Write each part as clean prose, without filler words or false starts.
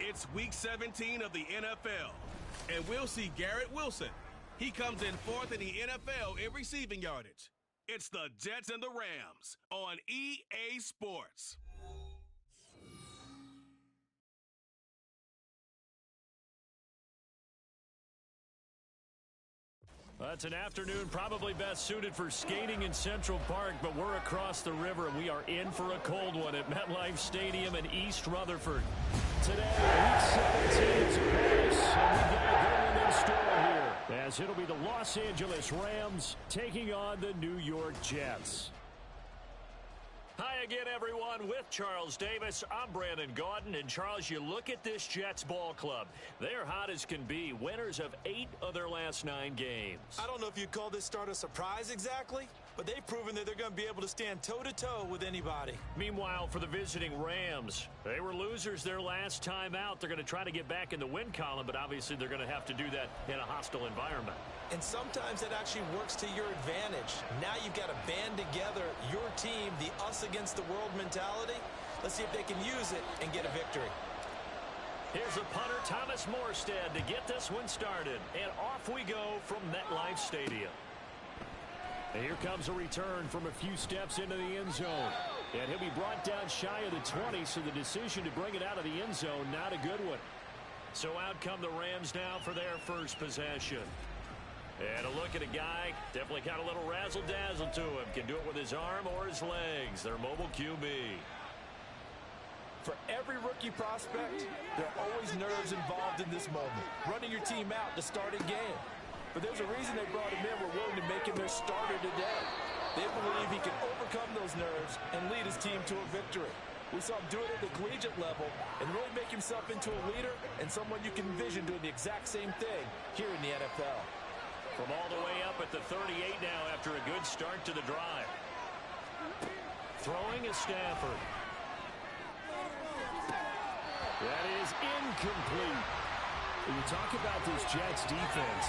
It's Week 17 of the NFL, and we'll see Garrett Wilson. He comes in fourth in the NFL in receiving yardage. It's the Jets and the Rams on EA Sports. It's an afternoon probably best suited for skating in Central Park, but we're across the river and we are in for a cold one at MetLife Stadium in East Rutherford. Today, Week 17 is close, and we've got a good one in store here, as it'll be the Los Angeles Rams taking on the New York Jets. Hi again, everyone. With Charles Davis, I'm Brandon Gaudin. And, Charles, you look at this Jets ball club. They're hot as can be, winners of 8 of their last 9 games. I don't know if you'd call this start a surprise exactly, but they've proven that they're going to be able to stand toe-to-toe with anybody. Meanwhile, for the visiting Rams, they were losers their last time out. They're going to try to get back in the win column, but obviously they're going to have to do that in a hostile environment. And sometimes that actually works to your advantage. Now you've got to band together your team, the us against the world mentality. Let's see if they can use it and get a victory. Here's the punter, Thomas Morstead, to get this one started. And off we go from MetLife Stadium. And here comes a return from a few steps into the end zone. And he'll be brought down shy of the 20, so the decision to bring it out of the end zone, not a good one. So out come the Rams now for their first possession. And a look at a guy, definitely got a little razzle-dazzle to him. Can do it with his arm or his legs. Their mobile QB. For every rookie prospect, there are always nerves involved in this moment. Running your team out to start a game. But there's a reason they brought him in. We're willing to make him their starter today. They believe he can overcome those nerves and lead his team to a victory. We saw him do it at the collegiate level and really make himself into a leader and someone you can envision doing the exact same thing here in the NFL. From all the way up at the 38 now after a good start to the drive. Throwing is Stafford. That is incomplete. When you talk about this Jets defense,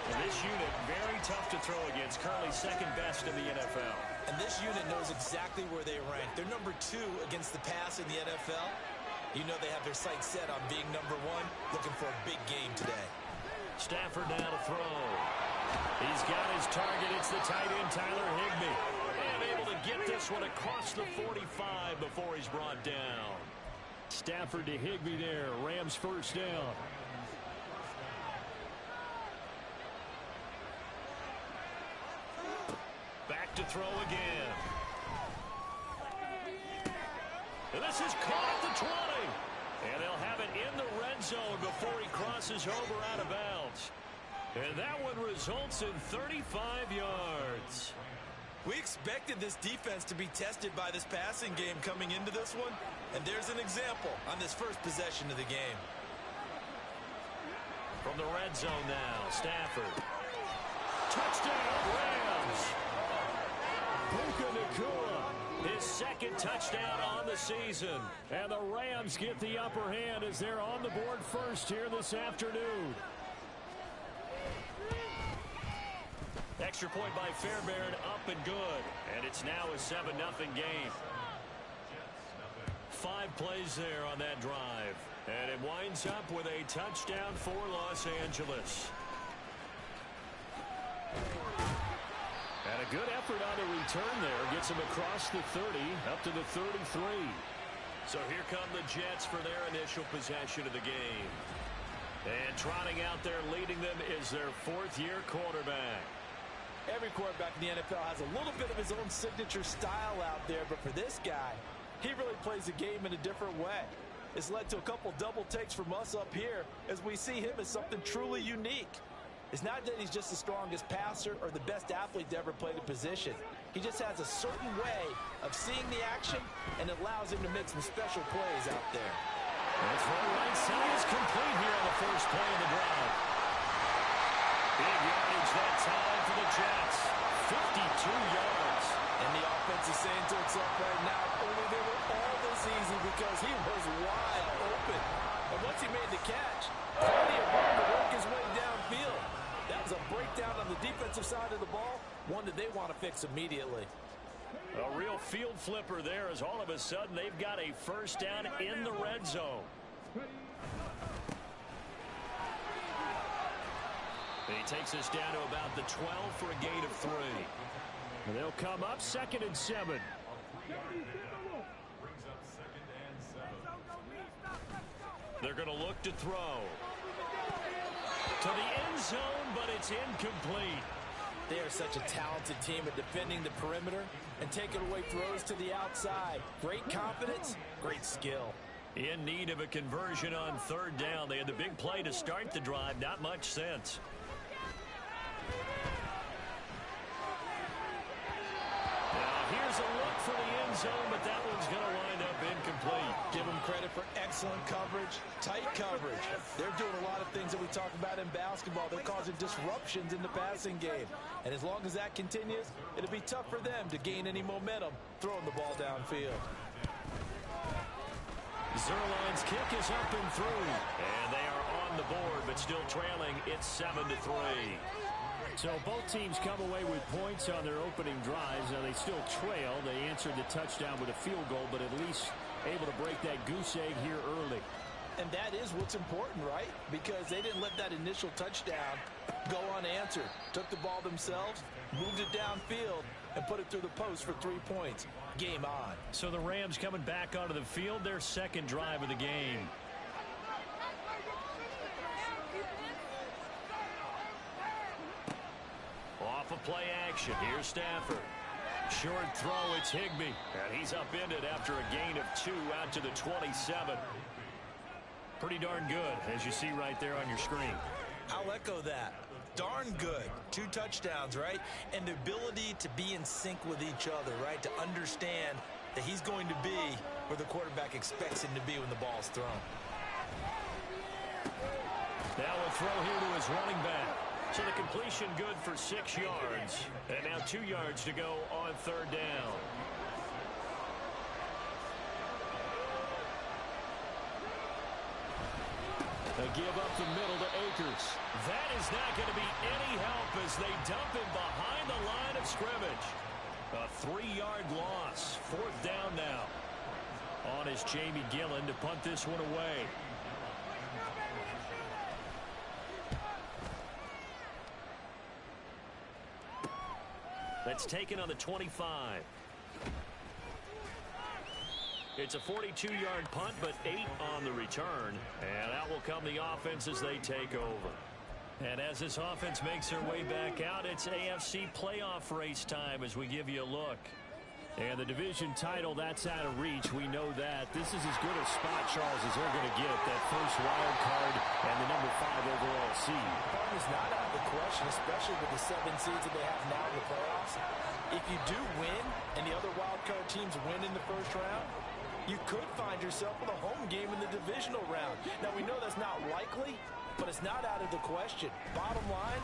and this unit very tough to throw against, currently second best in the NFL. And this unit knows exactly where they rank. They're number 2 against the pass in the NFL. You know they have their sights set on being number 1, looking for a big game today. Stafford now to throw. He's got his target. It's the tight end, Tyler Higbee. And able to get this one across the 45 before he's brought down. Stafford to Higbee there. Rams first down. Back to throw again. And this is caught at the 20. And they'll have it in the red zone before he crosses over out of bounds. And that one results in 35 yards. We expected this defense to be tested by this passing game coming into this one. And there's an example on this first possession of the game. From the red zone now, Stafford. Touchdown, Rams. Puka Nacua, his second touchdown on the season. And the Rams get the upper hand as they're on the board first here this afternoon. Extra point by Fairbairn, up and good. And it's now a 7-0 game. 5 plays there on that drive. And it winds up with a touchdown for Los Angeles. And a good effort on the return there. Gets him across the 30, up to the 33. So here come the Jets for their initial possession of the game. And trotting out there leading them is their 4th-year quarterback. Every quarterback in the NFL has a little bit of his own signature style out there, but for this guy, he really plays the game in a different way. It's led to a couple double takes from us up here as we see him as something truly unique. It's not that he's just the strongest passer or the best athlete to ever play the position. He just has a certain way of seeing the action, and it allows him to make some special plays out there. That's right side is complete here on the first play of the drive. Big yardage that time for the Jets. 52 yards. And the offense is saying to itself right now, only they were all this easy because he was wide open. And once he made the catch, plenty of room to work his way downfield. That was a breakdown on the defensive side of the ball, one that they want to fix immediately. A real field flipper there as all of a sudden they've got a first down in the red zone. He takes us down to about the 12 for a gain of 3. And they'll come up 2nd and 7. They're going to look to throw. To the end zone, but it's incomplete. They are such a talented team at defending the perimeter and taking away throws to the outside. Great confidence, great skill. In need of a conversion on 3rd down. They had the big play to start the drive. Not much sense. Now here's a look for the end zone, but that one's going to wind up incomplete. Give them credit for excellent coverage, tight coverage. They're doing a lot of things that we talk about in basketball. They're causing disruptions in the passing game. And as long as that continues, it'll be tough for them to gain any momentum throwing the ball downfield. Zerline's kick is up and through. And they are on the board, but still trailing. It's 7-3. So both teams come away with points on their opening drives. Now they still trail. They answered the touchdown with a field goal, but at least able to break that goose egg here early. And that is what's important, right? Because they didn't let that initial touchdown go unanswered. Took the ball themselves, moved it downfield, and put it through the post for 3 points. Game on. So the Rams coming back onto the field, their 2nd drive of the game. Off of play action. Here's Stafford. Short throw, it's Higbee. And he's upended after a gain of 2 out to the 27. Pretty darn good, as you see right there on your screen. I'll echo that. Darn good. 2 touchdowns, right? And the ability to be in sync with each other, right? To understand that he's going to be where the quarterback expects him to be when the ball's thrown. Now a throw here to his running back. So the completion good for 6 yards. And now 2 yards to go on 3rd down. A give up the middle to Akers. That is not going to be any help as they dump him behind the line of scrimmage. A 3-yard loss. 4th down now. On is Jamie Gillen to punt this one away. That's taken on the 25. It's a 42-yard punt, but 8 on the return. And out will come the offense as they take over. And as this offense makes their way back out, it's AFC playoff race time as we give you a look. And the division title, that's out of reach. We know that. This is as good a spot, Charles, as they're going to get. That first wild card and the number 5 overall seed. Part is not out of the question, especially with the 7 seeds that they have now in the playoffs. If you do win and the other wild card teams win in the first round, you could find yourself with a home game in the divisional round. Now, we know that's not likely, but it's not out of the question. Bottom line,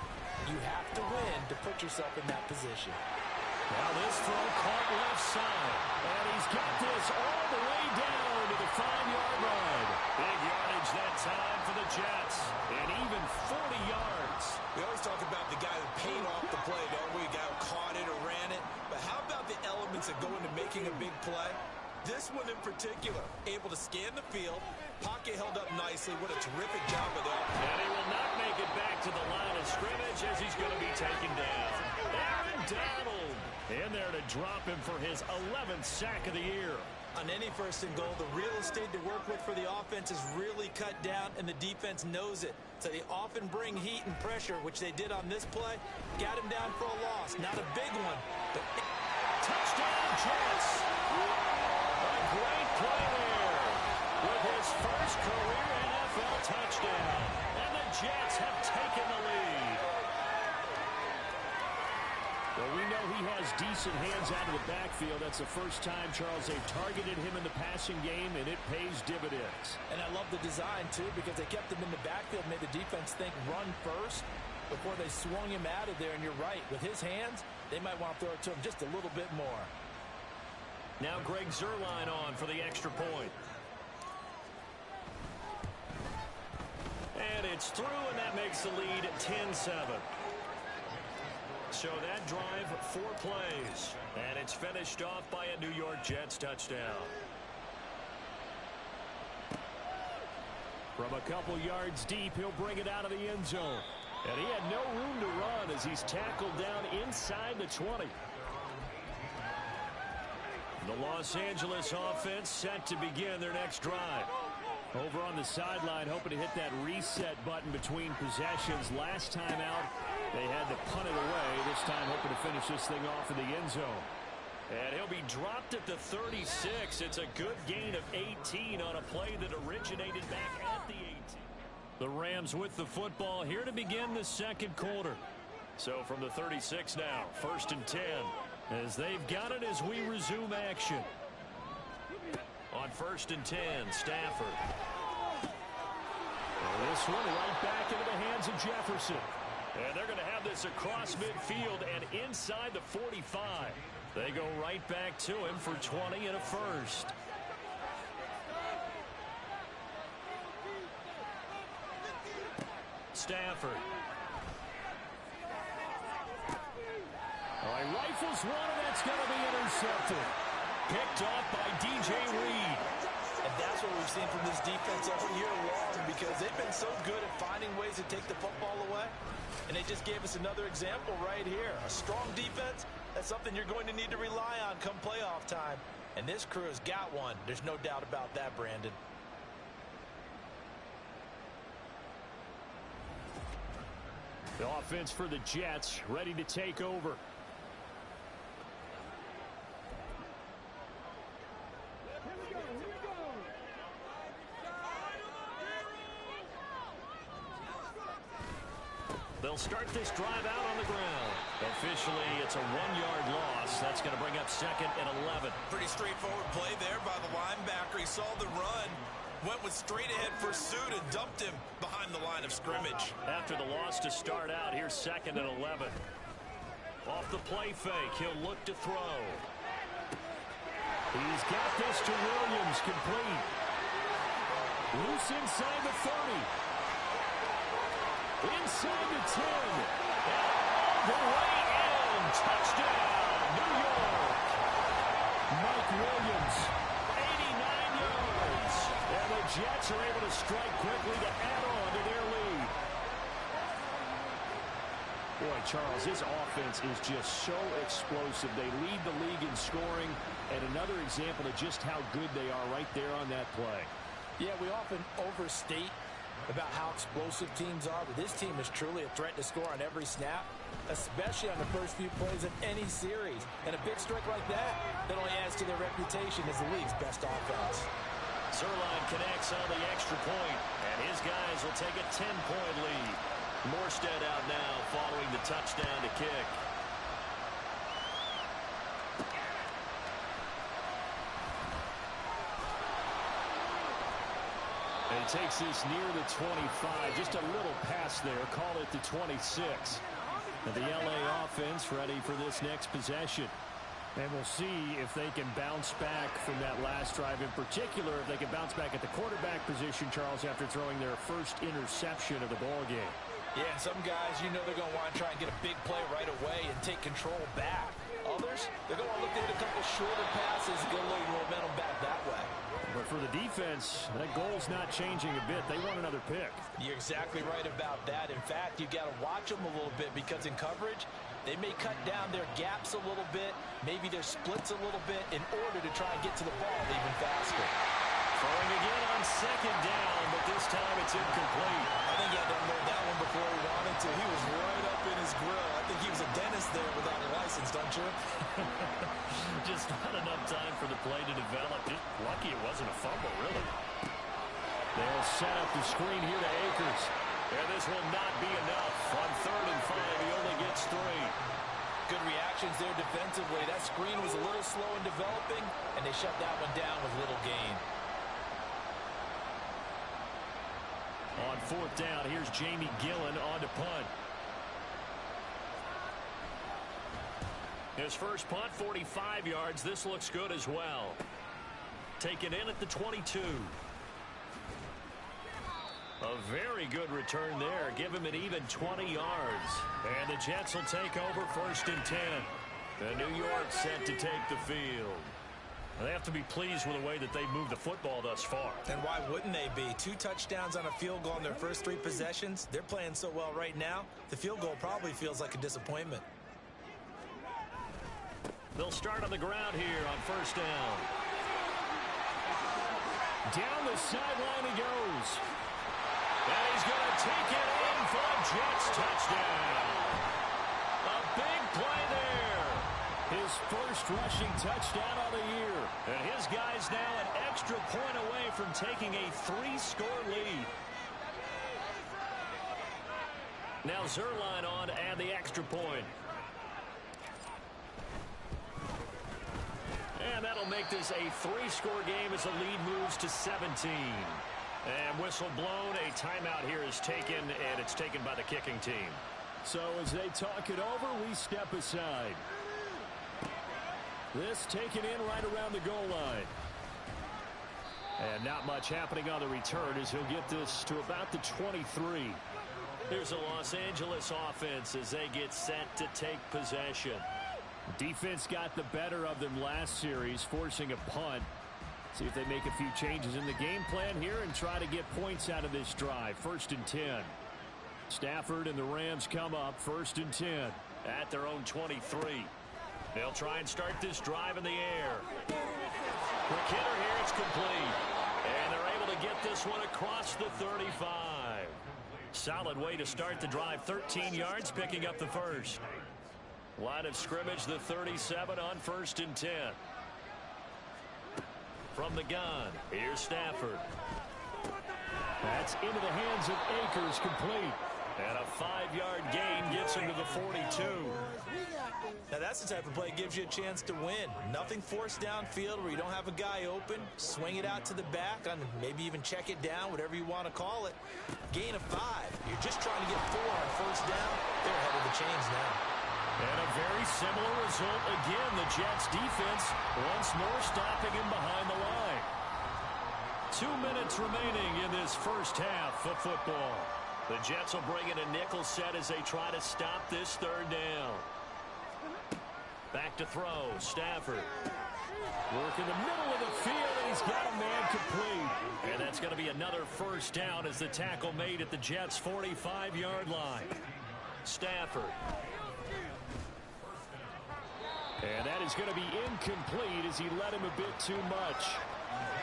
you have to win to put yourself in that position. Now this throw caught left side. And he's got this all the way down to the 5-yard line. Big yardage that time for the Jets. And even 40 yards. We always talk about the guy who paid off the play, don't we? The guy who caught it or ran it. But how about the elements that go into making a big play? This one in particular, able to scan the field, pocket held up nicely. What a terrific job of that. And he will not make it back to the line of scrimmage as he's going to be taken down. Aaron Donald in there to drop him for his 11th sack of the year. On any 1st and goal, the real estate to work with for the offense is really cut down, and the defense knows it. So they often bring heat and pressure, which they did on this play. Got him down for a loss. Not a big one, but touchdown Jets. A great play there with his first career NFL touchdown. And the Jets have taken the lead. Well, we know he has decent hands out of the backfield. That's the first time, Charles, they've targeted him in the passing game, and it pays dividends. And I love the design, too, because they kept him in the backfield, made the defense think run first before they swung him out of there. And you're right, with his hands, they might want to throw it to him just a little bit more. Now Greg Zuerlein on for the extra point. And it's through, and that makes the lead 10-7. So that drive, 4 plays. And it's finished off by a New York Jets touchdown. A couple yards deep, he'll bring it out of the end zone. And he had no room to run as he's tackled down inside the 20. The Los Angeles offense set to begin their next drive. Over on the sideline, hoping to hit that reset button between possessions. Last time out, they had to punt it away. This time, hoping to finish this thing off in the end zone. And he'll be dropped at the 36. It's a good gain of 18 on a play that originated back at the 18. The Rams with the football here to begin the second quarter. So from the 36 now, 1st and 10, as they've got it as we resume action. On 1st and 10, Stafford. And this one right back into the hands of Jefferson. And they're going to have this across midfield and inside the 45. They go right back to him for 20 and a first. Stafford. All right, rifles one, and that's going to be intercepted. Picked off by DJ Reed. And that's what we've seen from this defense all year long, because they've been so good at finding ways to take the football away. And they just gave us another example right here. A strong defense, that's something you're going to need to rely on come playoff time. And this crew has got one. There's no doubt about that, Brandon. The offense for the Jets ready to take over. They'll start this drive out on the ground. Officially, it's a 1-yard loss. That's going to bring up 2nd and 11. Pretty straightforward play there by the linebacker. He saw the run, went with straight ahead pursuit, and dumped him behind the line of scrimmage. After the loss to start out, here's 2nd and 11. Off the play fake, he'll look to throw. He's got this to Williams, complete. Loose inside the 30. Inside the 10. And all the way in. Touchdown, New York. Mike Williams, 89 yards. And the Jets are able to strike quickly to add on to their lead. Boy, Charles, this offense is just so explosive. They lead the league in scoring, and another example of just how good they are right there on that play. Yeah, we often overstate about how explosive teams are, but this team is truly a threat to score on every snap, especially on the first few plays of any series. And a big strike like that only adds to their reputation as the league's best offense. Zerline connects on the extra point, and his guys will take a 10-point lead. Morstead out now following the touchdown to kick. And he takes this near the 25. Just a little pass there. Call it the 26. And the LA offense ready for this next possession. And we'll see if they can bounce back from that last drive. In particular, if they can bounce back at the quarterback position, Charles, after throwing their first interception of the ballgame. Yeah, and some guys, you know they're going to want to try and get a big play right away and take control back. Others, they're going to look to hit a couple shorter passes and get a little momentum back that way. But for the defense, that goal's not changing a bit. They want another pick. You're exactly right about that. In fact, you got to watch them a little bit, because in coverage, they may cut down their gaps a little bit, maybe their splits a little bit, in order to try and get to the ball even faster. Throwing again on 2nd down, but this time it's incomplete. I think he had to unload that one before he wanted to. He was right up in his grill. I think he was a dentist there without a license, don't you? Just not enough time for the play to develop. Just lucky it wasn't a fumble, really. They'll set up the screen here to Akers. And this will not be enough. On 3rd and 5, he only gets 3. Good reactions there defensively. That screen was a little slow in developing, and they shut that one down with little gain. On 4th down, here's Jamie Gillen on to punt. His first punt, 45 yards. This looks good as well. Taken in at the 22. A very good return there. Give him an even 20 yards. And the Jets will take over 1st and 10. And New York set to take the field. They have to be pleased with the way that they've moved the football thus far. And why wouldn't they be? 2 touchdowns on a field goal in their first 3 possessions. They're playing so well right now, the field goal probably feels like a disappointment. They'll start on the ground here on first down. Down the sideline he goes. And he's going to take it in for a Jets touchdown. A big play there. His first rushing touchdown of the year. And his guy's now an extra point away from taking a 3-score lead. Now Zerline on to add the extra point. And that'll make this a 3-score game as the lead moves to 17. And whistle blown, a timeout here is taken, and it's taken by the kicking team. So as they talk it over, we step aside. This taken in right around the goal line. And not much happening on the return as he'll get this to about the 23. Here's a Los Angeles offense as they get set to take possession. Defense got the better of them last series, forcing a punt. See if they make a few changes in the game plan here and try to get points out of this drive. 1st and 10. Stafford and the Rams come up 1st and 10. At their own 23. They'll try and start this drive in the air. Quick hitter here, it's complete. And they're able to get this one across the 35. Solid way to start the drive. 13 yards, picking up the first. Line of scrimmage, the 37 on 1st and 10. From the gun, here's Stafford. That's into the hands of Akers, complete. And a 5-yard gain gets him to the 42. Now that's the type of play that gives you a chance to win. Nothing forced downfield where you don't have a guy open. Swing it out to the back, on maybe even check it down, whatever you want to call it. Gain of 5. You're just trying to get 4 on 1st down. They're ahead of the chains now. And a very similar result again. The Jets defense once more stopping him behind the line. 2 minutes remaining in this first half of football. The Jets will bring in a nickel set as they try to stop this 3rd down. Back to throw, Stafford. Work in the middle of the field, and he's got a man complete. And that's going to be another 1st down as the tackle made at the Jets' 45-yard line. Stafford. And that is going to be incomplete as he led him a bit too much.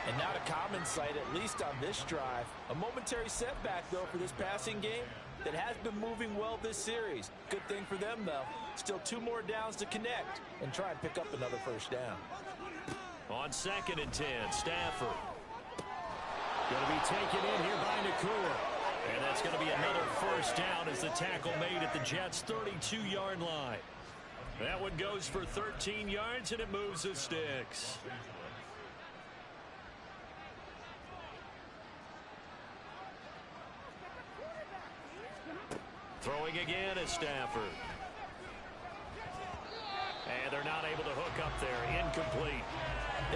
And not a common sight, at least on this drive. A momentary setback, though, for this passing game that has been moving well this series. Good thing for them, though. Still 2 more downs to connect and try and pick up another 1st down. On 2nd and 10, Stafford. Going to be taken in here by Nakua. And that's going to be another 1st down as the tackle made at the Jets' 32-yard line. That one goes for 13 yards, and it moves the sticks. Throwing again is Stafford. And they're not able to hook up there. Incomplete.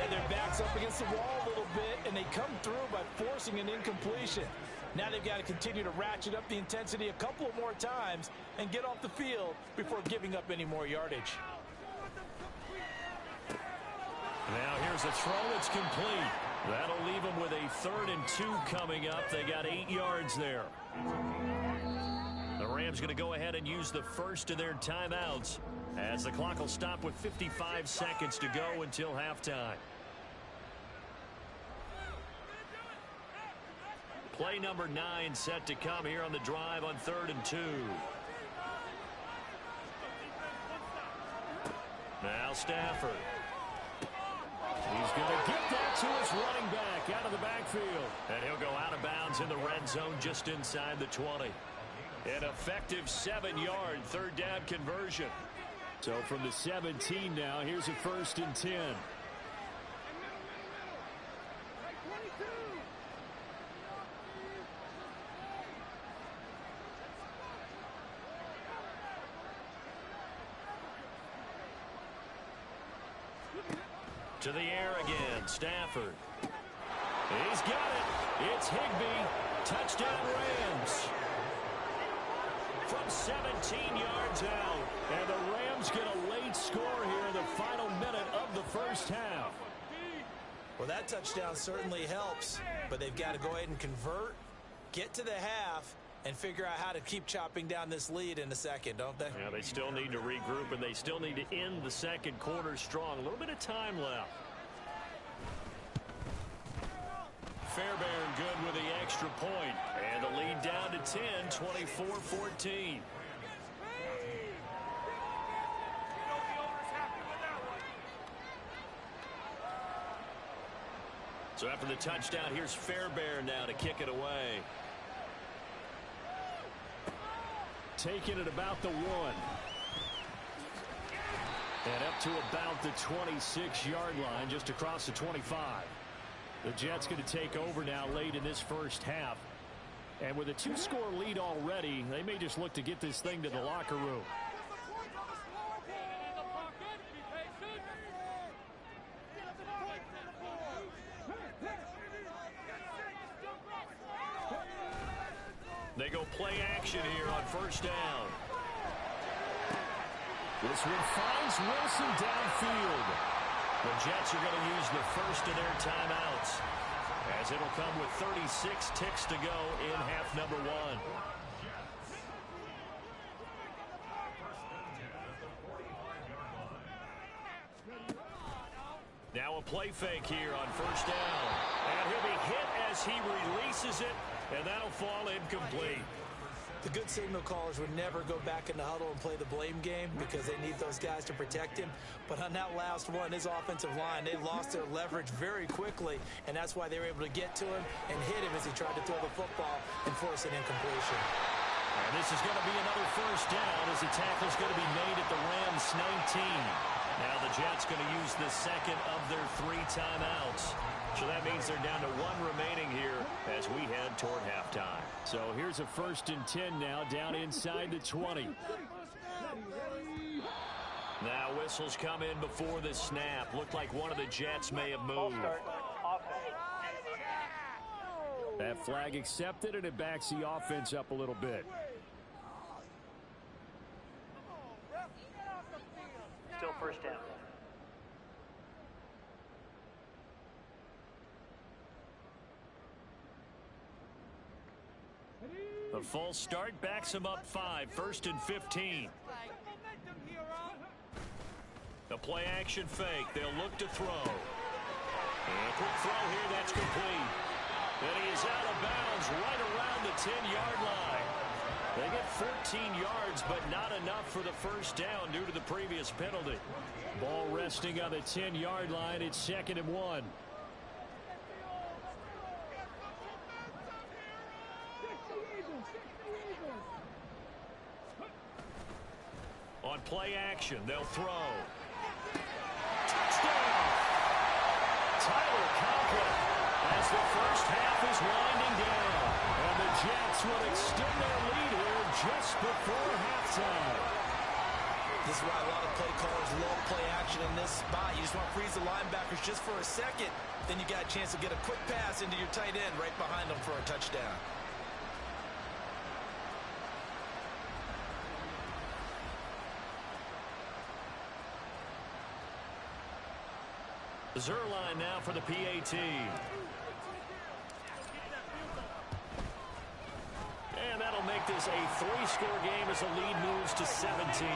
And their back's up against the wall a little bit, and they come through by forcing an incompletion. Now they've got to continue to ratchet up the intensity a couple more times and get off the field before giving up any more yardage. Now here's a throw that's complete. That'll leave them with a 3rd and 2 coming up. They got 8 yards there. The Rams going to go ahead and use the first of their timeouts as the clock will stop with 55 seconds to go until halftime. Play number 9 set to come here on the drive on 3rd and 2. Now Stafford. He's going to get that to his running back out of the backfield. And he'll go out of bounds in the red zone just inside the 20. An effective 7-yard 3rd down conversion. So from the 17 now, here's a 1st and 10. To the air again, Stafford. He's got it. It's Higbee. Touchdown Rams. From 17 yards out. And the Rams get a late score here in the final minute of the first half. Well, that touchdown certainly helps, but they've got to go ahead and convert, get to the half, and figure out how to keep chopping down this lead in a second, don't they? Yeah, they still need to regroup, and they still need to end the second quarter strong. A little bit of time left. Fairbairn good with the extra point, and the lead down to 10, 24-14. So after the touchdown, here's Fairbairn now to kick it away. Taking it about the 1. And up to about the 26-yard line, just across the 25. The Jets going to take over now late in this first half. And with a 2-score lead already, they may just look to get this thing to the locker room. They go play action here on first down. This one finds Wilson downfield. The Jets are going to use the first of their timeouts, as it'll come with 36 ticks to go in half number 1. Now a play fake here on first down. And he'll be hit as he releases it, and that'll fall incomplete. The good signal callers would never go back in the huddle and play the blame game because they need those guys to protect him. But on that last one, his offensive line, they lost their leverage very quickly, and that's why they were able to get to him and hit him as he tried to throw the football and force an incompletion. And this is going to be another first down as the tackle's going to be made at the Rams' 19. Now the Jets going to use the second of their 3 timeouts. So that means they're down to 1 remaining here as we head toward halftime. So here's a 1st and 10 now down inside the 20. Now whistles come in before the snap. Looked like one of the Jets may have moved. That flag accepted, and it backs the offense up a little bit. Still first down. The false start backs him up 5, 1st and 15. The play action fake. They'll look to throw. And a quick throw here. That's complete. And he is out of bounds right around the 10-yard line. They get 14 yards, but not enough for the first down due to the previous penalty. Ball resting on the 10-yard line. It's 2nd and 1. On play action, they'll throw. Touchdown! Tyler Conklin as the first half is winding down. And the Jets will extend their lead here just before halftime. This is why a lot of play callers love play action in this spot. You just want to freeze the linebackers just for a second. Then you got a chance to get a quick pass into your tight end right behind them for a touchdown. Zerline now for the PAT. And that'll make this a 3-score game as the lead moves to 17.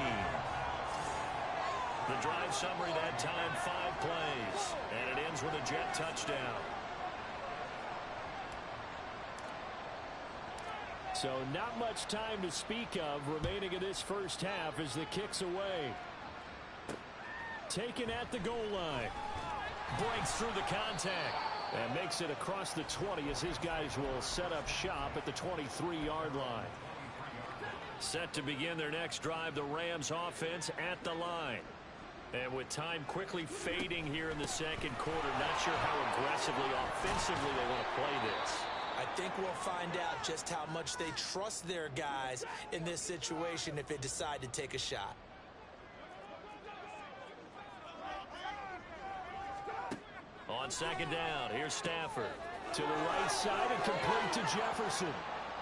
The drive summary that time, 5 plays. And it ends with a Jet touchdown. So not much time to speak of remaining in this first half as the kick's away. Taken at the goal line. Breaks through the contact and makes it across the 20 as his guys will set up shop at the 23-yard line. Set to begin their next drive, the Rams offense at the line. And with time quickly fading here in the second quarter, not sure how aggressively, offensively they want to play this. I think we'll find out just how much they trust their guys in this situation if they decide to take a shot. On second down, here's Stafford. To the right side and complete to Jefferson.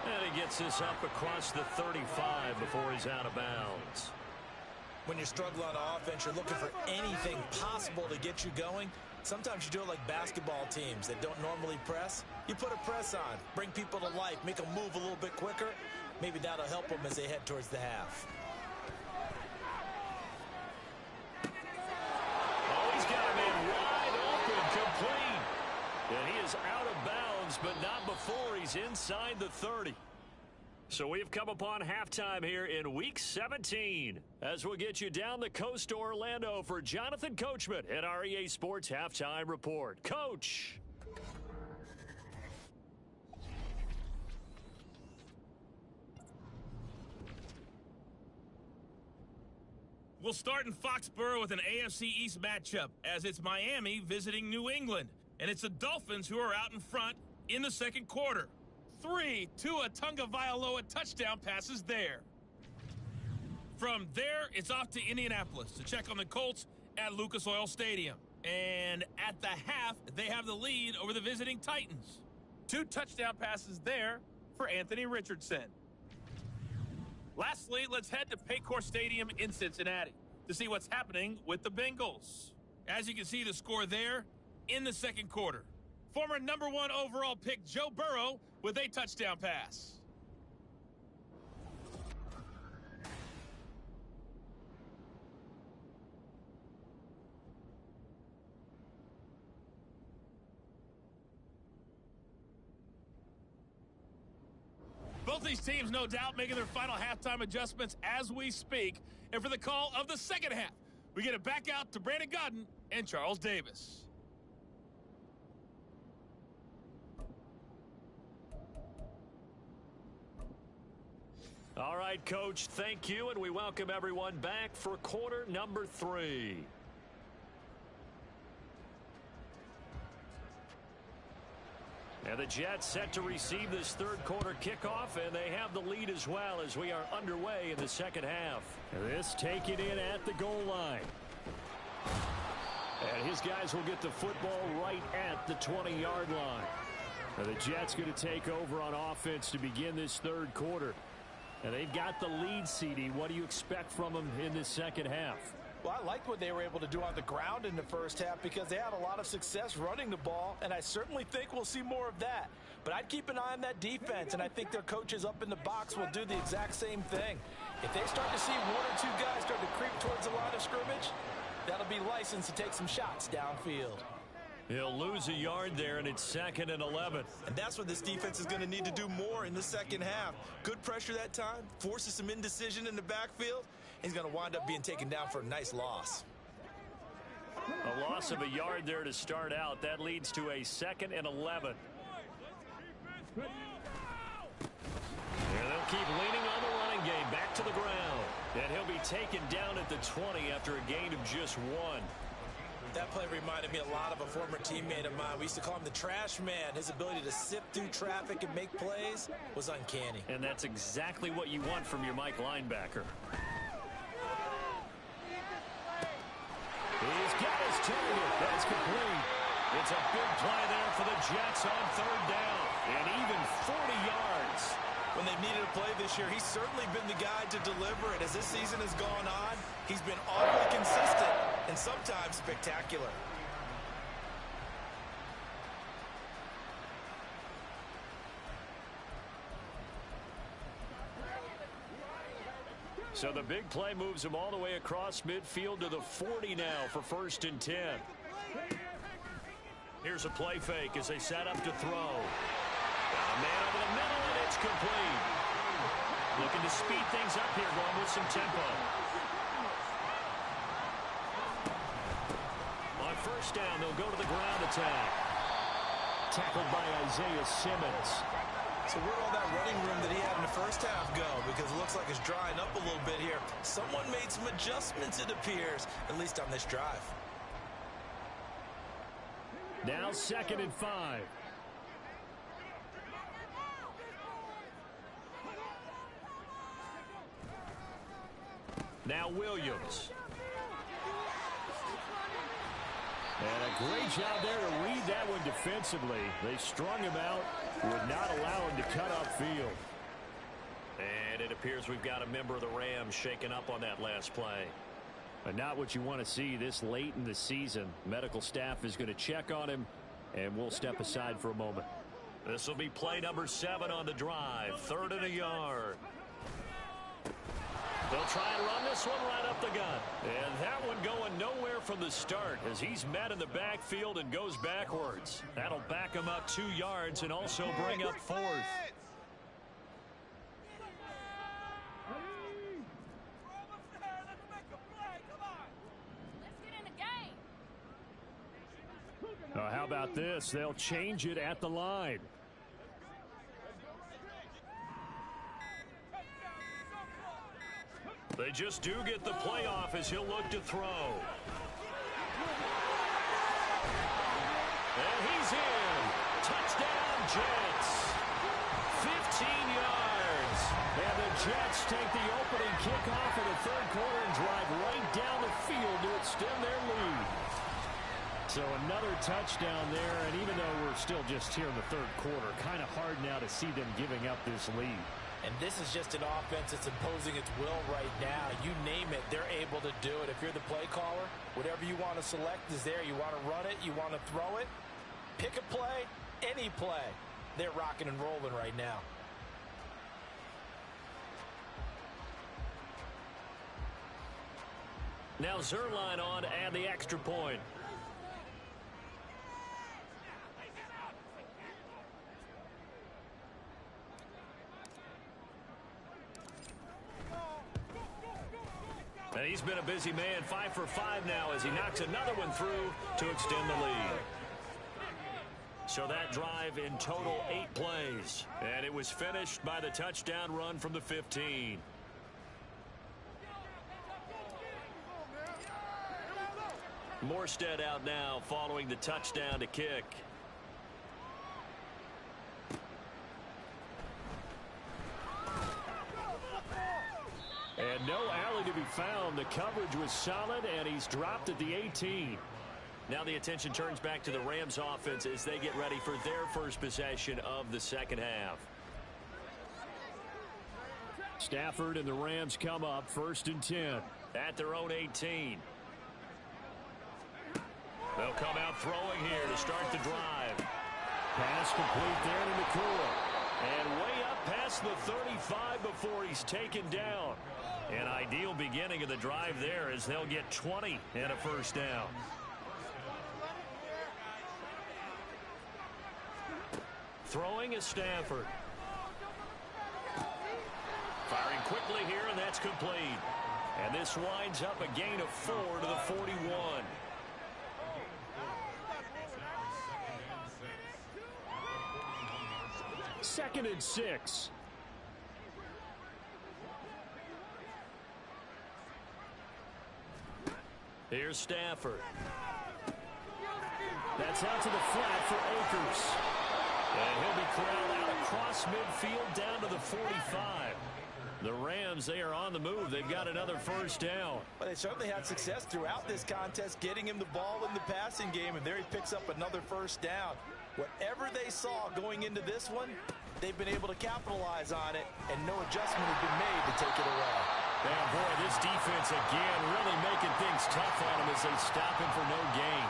And he gets this up across the 35 before he's out of bounds. When you struggle on offense, you're looking for anything possible to get you going. Sometimes you do it like basketball teams that don't normally press. You put a press on, bring people to life, make them move a little bit quicker. Maybe that'll help them as they head towards the half. Oh, he's got a man wide open, complete. And he is out of bounds, but not before he's inside the 30. So we've come upon halftime here in Week 17 as we'll get you down the coast to Orlando for Jonathan Coachman at our EA Sports Halftime Report. Coach. We'll start in Foxborough with an AFC East matchup as it's Miami visiting New England. And it's the Dolphins who are out in front in the second quarter. 3 Tua Tagovailoa touchdown passes there. From there, it's off to Indianapolis to check on the Colts at Lucas Oil Stadium. And at the half, they have the lead over the visiting Titans. 2 touchdown passes there for Anthony Richardson. Lastly, let's head to Paycor Stadium in Cincinnati to see what's happening with the Bengals. As you can see the score there in the second quarter. Former number 1 overall pick Joe Burrow with a touchdown pass. Both these teams, no doubt, making their final halftime adjustments as we speak. And for the call of the second half, we get it back out to Brandon Godden and Charles Davis. All right, Coach, thank you, and we welcome everyone back for quarter number 3. And the Jets set to receive this third quarter kickoff, and they have the lead as well as we are underway in the second half. And this taken in at the goal line. And his guys will get the football right at the 20-yard line. Now the Jets going to take over on offense to begin this third quarter. And they've got the lead, CD. What do you expect from them in this second half? Well, I liked what they were able to do on the ground in the first half because they had a lot of success running the ball, and I certainly think we'll see more of that. But I'd keep an eye on that defense, and I think their coaches up in the box will do the exact same thing. If they start to see 1 or 2 guys start to creep towards the line of scrimmage, that'll be license to take some shots downfield. He'll lose a yard there, and it's 2nd and 11. And that's what this defense is going to need to do more in the second half. Good pressure that time, forces some indecision in the backfield. He's going to wind up being taken down for a nice loss. A loss of a yard there to start out. That leads to a 2nd and 11. And they'll keep leaning on the running game. Back to the ground. And he'll be taken down at the 20 after a gain of just 1. That play reminded me a lot of a former teammate of mine. We used to call him the trash man. His ability to sift through traffic and make plays was uncanny. And that's exactly what you want from your Mike linebacker. He's got his target. That's complete. It's a big play there for the Jets on 3rd down. And even 40 yards. When they've needed a play this year, he's certainly been the guy to deliver it. As this season has gone on, he's been awfully consistent and sometimes spectacular. So the big play moves him all the way across midfield to the 40 now for 1st and 10. Here's a play fake as they set up to throw. Got a man over the middle, and it's complete. Looking to speed things up here, going with some tempo. On 1st down, they'll go to the ground attack. Tackled by Isaiah Simmons. So where'd all that running room that he had in the first half go? Because it looks like it's drying up a little bit here. Someone made some adjustments, it appears, at least on this drive. Now 2nd and 5. Now Williams. And a great job there to read that one defensively. They strung him out, would not allow him to cut upfield. And it appears we've got a member of the Rams shaken up on that last play. But not what you want to see this late in the season. Medical staff is going to check on him, and we'll step aside for a moment. This will be play number 7 on the drive. 3rd and a yard. They'll try and run this one right up the gut. And that one going nowhere from the start as he's met in the backfield and goes backwards. That'll back him up 2 yards and also bring up 4th. How about this? They'll change it at the line. They just do get the play off as he'll look to throw. And he's in. Touchdown, Jets. 15 yards. And the Jets take the opening kickoff of the 3rd quarter and drive right down the field to extend their lead. So another touchdown there, and even though we're still just here in the 3rd quarter, kind of hard now to see them giving up this lead. And this is just an offense that's imposing its will right now. You name it, they're able to do it. If you're the play caller, whatever you want to select is there. You want to run it, you want to throw it, pick a play, any play. They're rocking and rolling right now. Now Zerline on to add the extra point. And he's been a busy man, 5 for 5 now as he knocks another one through to extend the lead. So that drive in total 8 plays. And it was finished by the touchdown run from the 15. Morstead out now following the touchdown to kick. And no alley to be found. The coverage was solid, and he's dropped at the 18. Now the attention turns back to the Rams offense as they get ready for their first possession of the 2nd half. Stafford and the Rams come up 1st and 10. At their own 18. They'll come out throwing here to start the drive. Pass complete there to McCoy. And way up past the 35 before he's taken down. An ideal beginning of the drive there as they'll get 20 and a 1st down. Throwing is Stafford. Firing quickly here, and that's complete. And this winds up a gain of 4 to the 41. Second and 6. Here's Stafford. That's out to the flat for Akers. And he'll be corralled out across midfield down to the 45. The Rams, they are on the move. They've got another 1st down. Well, they certainly had success throughout this contest, getting him the ball in the passing game, and there he picks up another 1st down. Whatever they saw going into this one, they've been able to capitalize on it, and no adjustment has been made to take it away. And boy, this defense again really making things tough on him as they stop him for no gain.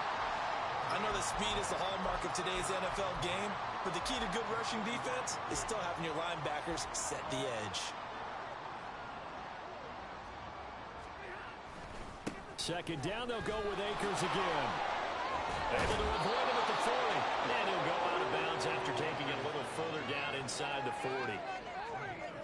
I know that speed is the hallmark of today's NFL game, but the key to good rushing defense is still having your linebackers set the edge. 2nd down, they'll go with Akers again. Able to avoid him at the 40. And he'll go out of bounds after taking it a little further down inside the 40.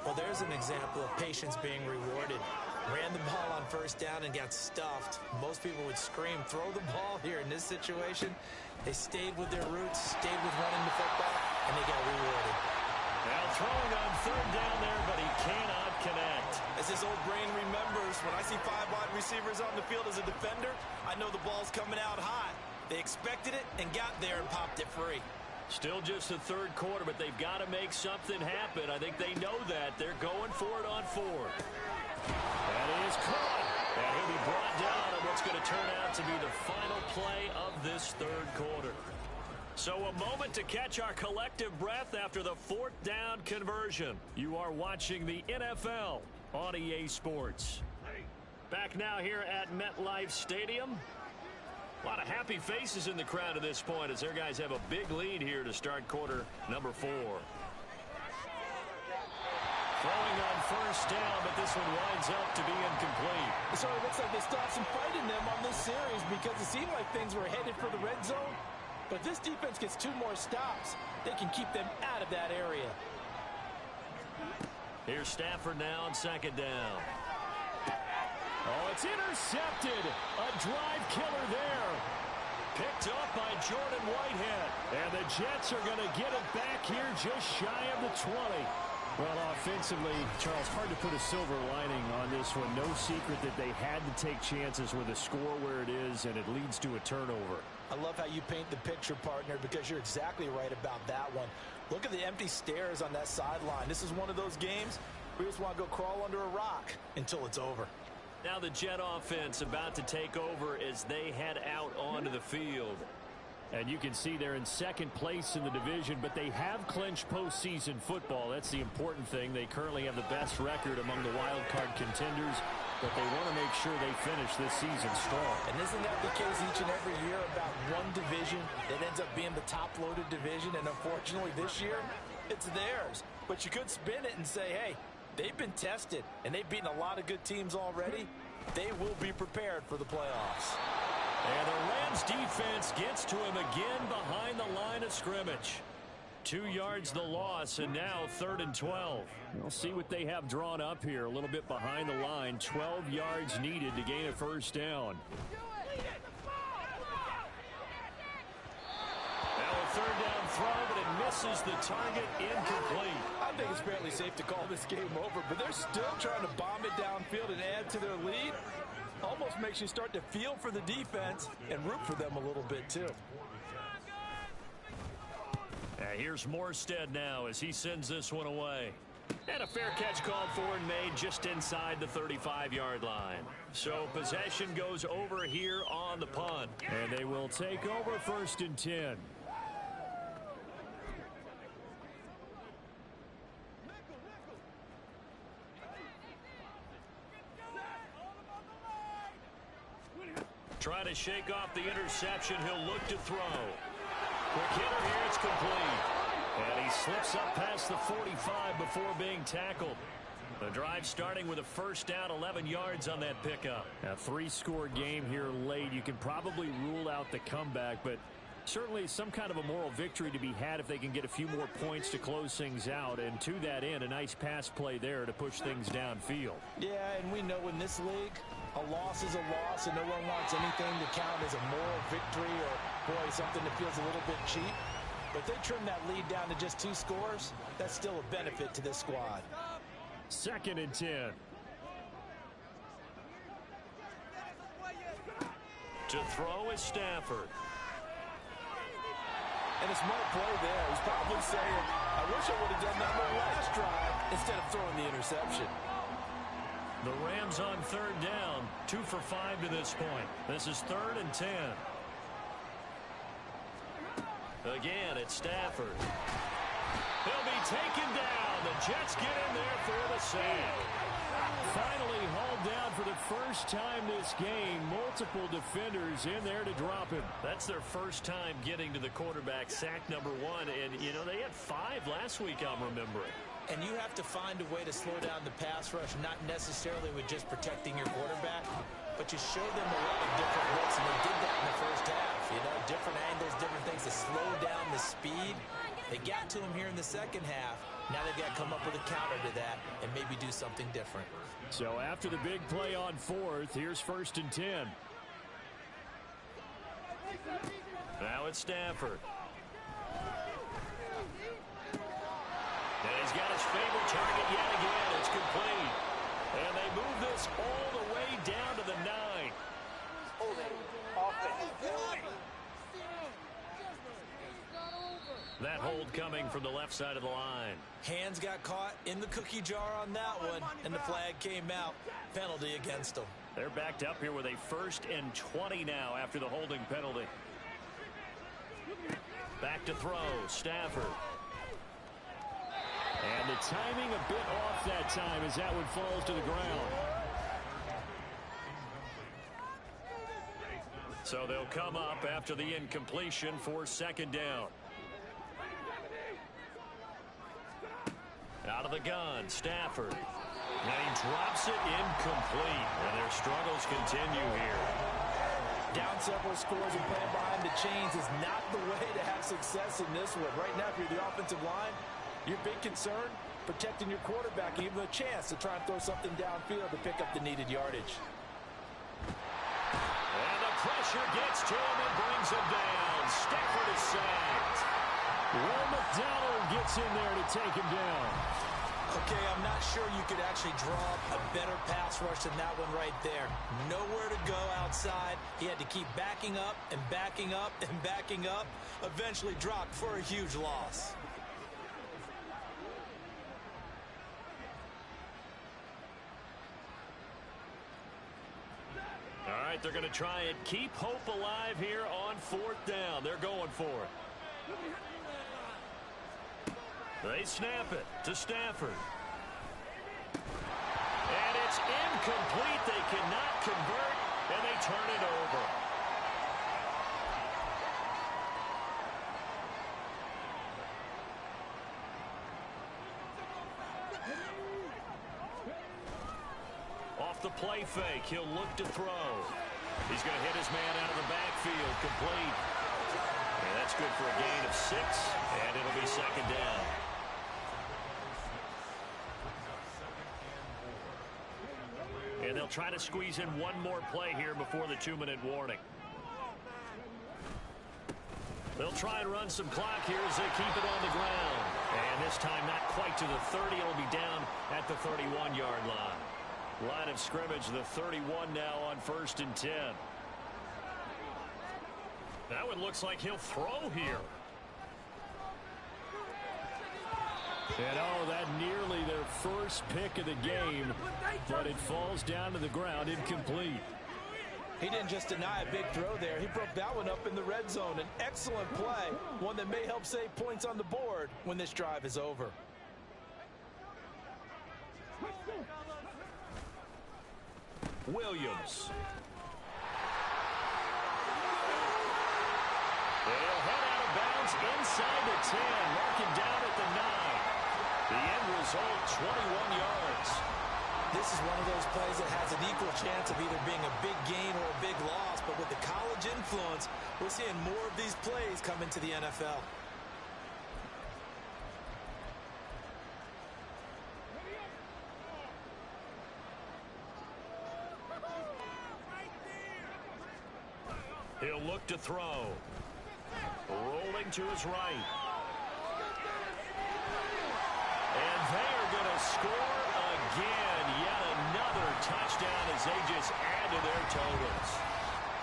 Well, there's an example of patience being rewarded. Ran the ball on 1st down and got stuffed. Most people would scream, throw the ball here. In this situation, they stayed with their roots, stayed with running the football, and they got rewarded. Now throwing on 3rd down there, but he cannot connect. As his old brain remembers, when I see 5 wide receivers on the field as a defender, I know the ball's coming out hot. They expected it and got there and popped it free. Still just the 3rd quarter, but they've got to make something happen. I think they know that. They're going for it on 4. That is caught. And he'll be brought down on what's going to turn out to be the final play of this 3rd quarter. So a moment to catch our collective breath after the 4th down conversion. You are watching the NFL on EA Sports. Back now here at MetLife Stadium. A lot of happy faces in the crowd at this point as their guys have a big lead here to start quarter number 4. Throwing on first down, but this one winds up to be incomplete. So it looks like they stopped some fight in them on this series because it seemed like things were headed for the red zone. But if this defense gets 2 more stops, they can keep them out of that area. Here's Stafford now on second down. Oh, it's intercepted. A drive killer there. Picked up by Jordan Whitehead. And the Jets are going to get it back here just shy of the 20. Well, offensively, Charles, hard to put a silver lining on this one. No secret that they had to take chances with a score where it is, and it leads to a turnover. I love how you paint the picture, partner, because you're exactly right about that one. Look at the empty stares on that sideline. This is one of those games where you just want to go crawl under a rock until it's over. Now the Jet offense about to take over as they head out onto the field. And you can see they're in second place in the division, but they have clinched postseason football. That's the important thing. They currently have the best record among the wild card contenders, but they want to make sure they finish this season strong. And isn't that the case each and every year about one division that ends up being the top-loaded division? And unfortunately this year, it's theirs. But you could spin it and say, hey, they've been tested, and they've beaten a lot of good teams already. They will be prepared for the playoffs. And the Rams defense gets to him again behind the line of scrimmage. 2 yards the loss, and now 3rd and 12. We'll see what they have drawn up here. A little bit behind the line. 12 yards needed to gain a first down. Now a 3rd down throw, but it misses the target, incomplete. I think it's fairly safe to call this game over, but they're still trying to bomb it downfield and add to their lead. Almost makes you start to feel for the defense and root for them a little bit, too. Here's Morstead now as he sends this one away. And a fair catch called for and made just inside the 35-yard line. So possession goes over here on the punt. And they will take over 1st and 10. Trying to shake off the interception. He'll look to throw. Quick hitter here. It's complete. And he slips up past the 45 before being tackled. The drive starting with a first down, 11 yards on that pickup. A 3-score game here late. You can probably rule out the comeback, but certainly some kind of a moral victory to be had if they can get a few more points to close things out. And to that end, a nice pass play there to push things downfield. Yeah, and we know in this league, a loss is a loss, and no one wants anything to count as a moral victory or, boy, something that feels a little bit cheap. But they trim that lead down to just 2 scores. That's still a benefit to this squad. 2nd and 10. To throw is Stafford. And a smart play there. He's probably saying, I wish I would have done that on the last drive instead of throwing the interception. The Rams on 3rd down, 2 for 5 to this point. This is 3rd and 10. Again, it's Stafford. He'll be taken down. The Jets get in there for the sack. Finally hauled down for the first time this game. Multiple defenders in there to drop him. That's their first time getting to the quarterback, sack number 1. And, you know, they had 5 last week, I'm remembering. And you have to find a way to slow down the pass rush, not necessarily with just protecting your quarterback, but you show them a lot of different looks, and they did that in the first half. You know, different angles, different things to slow down the speed. They got to him here in the second half. Now they've got to come up with a counter to that and maybe do something different. So after the big play on 4th, here's 1st and 10. Now it's Stafford. And he's got his favorite target yet again. It's complete. And they move this all the way down to the 9. That hold coming from the left side of the line. Hands got caught in the cookie jar on that one, and the flag came out. Penalty against them. They're backed up here with a 1st and 20 now after the holding penalty. Back to throw, Stafford. And the timing a bit off that time as that one falls to the ground. So they'll come up after the incompletion for second down. Out of the gun, Stafford. And he drops it incomplete. And their struggles continue here. Down several scores and playing behind the chains is not the way to have success in this one. Right now, if you're the offensive line, your big concern, protecting your quarterback, and even a chance to try and throw something downfield to pick up the needed yardage. And the pressure gets to him and brings him down. Stafford is sacked. Will McDonald gets in there to take him down. Okay, I'm not sure you could actually draw up a better pass rush than that one right there. Nowhere to go outside. He had to keep backing up and backing up and backing up. Eventually dropped for a huge loss. All right, they're going to try and keep hope alive here on fourth down. They're going for it. They snap it to Stafford. And it's incomplete. They cannot convert, and they turn it over. Off the play fake, he'll look to throw. He's going to hit his man out of the backfield, complete. And that's good for a gain of 6, and it'll be second down. And they'll try to squeeze in one more play here before the 2-minute warning. They'll try and run some clock here as they keep it on the ground. And this time not quite to the 30. It'll be down at the 31-yard line. Line of scrimmage, the 31 now on 1st and 10. That one looks like he'll throw here. And that nearly their first pick of the game, but it falls down to the ground incomplete. He didn't just deny a big throw there. He broke that one up in the red zone. An excellent play, one that may help save points on the board when this drive is over. Williams. They'll head out of bounds inside the 10, marking down at the 9. The end result, 21 yards. This is one of those plays that has an equal chance of either being a big gain or a big loss, but with the college influence, we're seeing more of these plays come into the NFL. He'll look to throw. Rolling to his right. And they are going to score again. Yet another touchdown as they just add to their totals.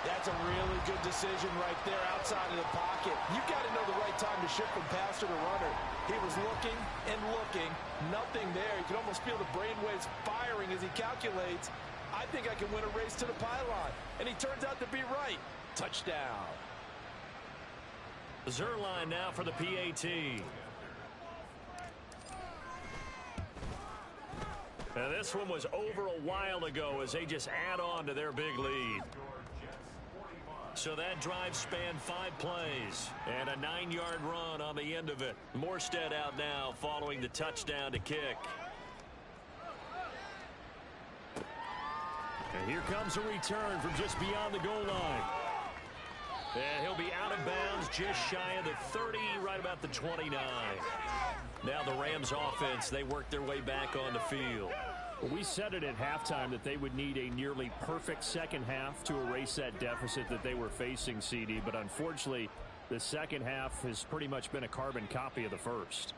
That's a really good decision right there outside of the pocket. You've got to know the right time to shift from passer to runner. He was looking and looking. Nothing there. You can almost feel the brainwaves firing as he calculates, I think I can win a race to the pylon. And he turns out to be right. Touchdown. Zerline now for the PAT. Now this one was over a while ago as they just add on to their big lead. So that drive spanned 5 plays and a 9-yard run on the end of it. Morstead out now following the touchdown to kick. And here comes a return from just beyond the goal line. And he'll be out of bounds just shy of the 30, right about the 29. Now the Rams offense, they work their way back on the field. Well, we said it at halftime that they would need a nearly perfect second half to erase that deficit that they were facing, CD. But unfortunately, the second half has pretty much been a carbon copy of the first.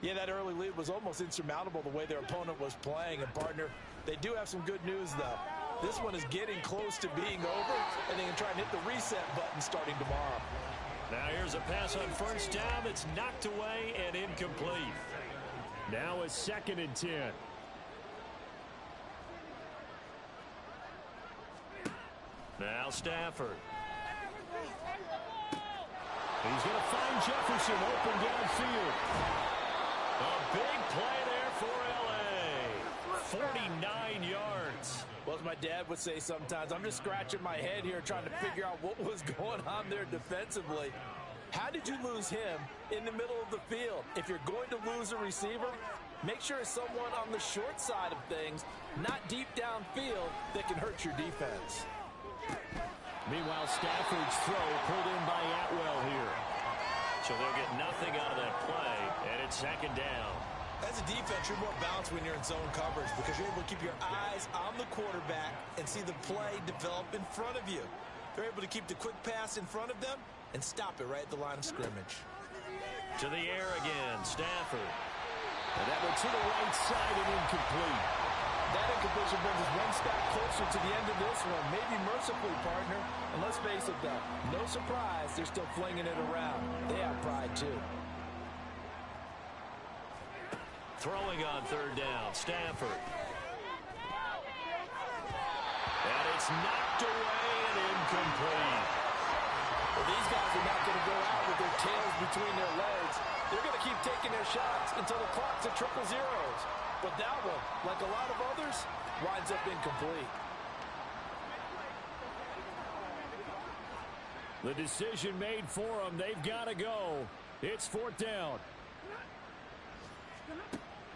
Yeah, that early lead was almost insurmountable the way their opponent was playing. And, partner, they do have some good news, though. This one is getting close to being over, and they can try and hit the reset button starting tomorrow. Now here's a pass on first down that's knocked away and incomplete. Now a 2nd and 10. Now Stafford. He's going to find Jefferson open downfield. A big play there for L.A. 49 yards. Well, as my dad would say sometimes, I'm just scratching my head here trying to figure out what was going on there defensively. How did you lose him in the middle of the field? If you're going to lose a receiver, make sure it's someone on the short side of things, not deep downfield, that can hurt your defense. Meanwhile, Stafford's throw pulled in by Atwell here. So they'll get nothing out of that play, and it's second down. As a defense, you're more balanced when you're in zone coverage because you're able to keep your eyes on the quarterback and see the play develop in front of you. They're able to keep the quick pass in front of them and stop it right at the line of scrimmage. To the air again, Stafford. And that one to the right side and incomplete. That incompletion brings us one step closer to the end of this one. Maybe mercifully, partner. And let's face it, though, no surprise they're still flinging it around. They have pride, too. Throwing on third down, Stafford. And it's knocked away and incomplete. Well, these guys are not going to go out with their tails between their legs. They're going to keep taking their shots until the clock's at triple zeros. But that one, like a lot of others, winds up incomplete. The decision made for them. They've got to go. It's fourth down.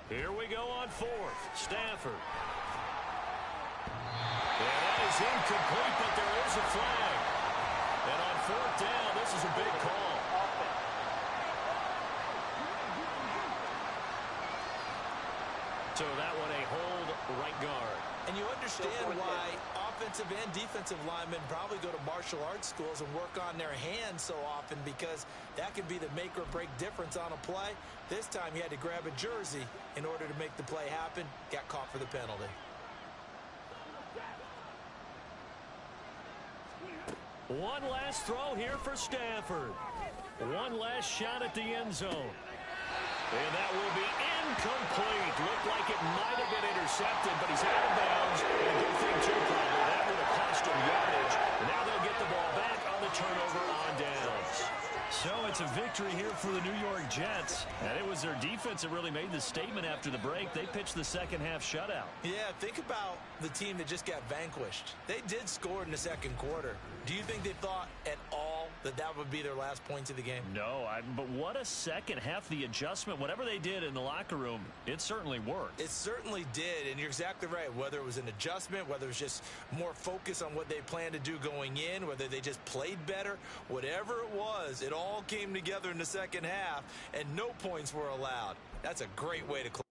Here we go on fourth. Stafford. And that is incomplete, but there is a flag. And on fourth down, this is a big call. So that one a hold right guard. And you understand why offensive and defensive linemen probably go to martial arts schools and work on their hands so often, because that can be the make or break difference on a play. This time he had to grab a jersey in order to make the play happen. Got caught for the penalty. One last throw here for Stafford. One last shot at the end zone. And that will be incomplete. Looked like it might have been intercepted, but he's out of bounds. And a good thing, too, probably. That would have cost him yardage. And now they'll get the ball back on the turnover on downs. So it's a victory here for the New York Jets. And it was their defense that really made the statement after the break. They pitched the second half shutout. Yeah, think about the team that just got vanquished. They did score in the second quarter. Do you think they thought at all that that would be their last points of the game? No, but what a second half. The adjustment, whatever they did in the locker room, it certainly worked. It certainly did, and you're exactly right. Whether it was an adjustment, whether it was just more focus on what they planned to do going in, whether they just played better, whatever it was, it all came together in the second half, and no points were allowed. That's a great way to close.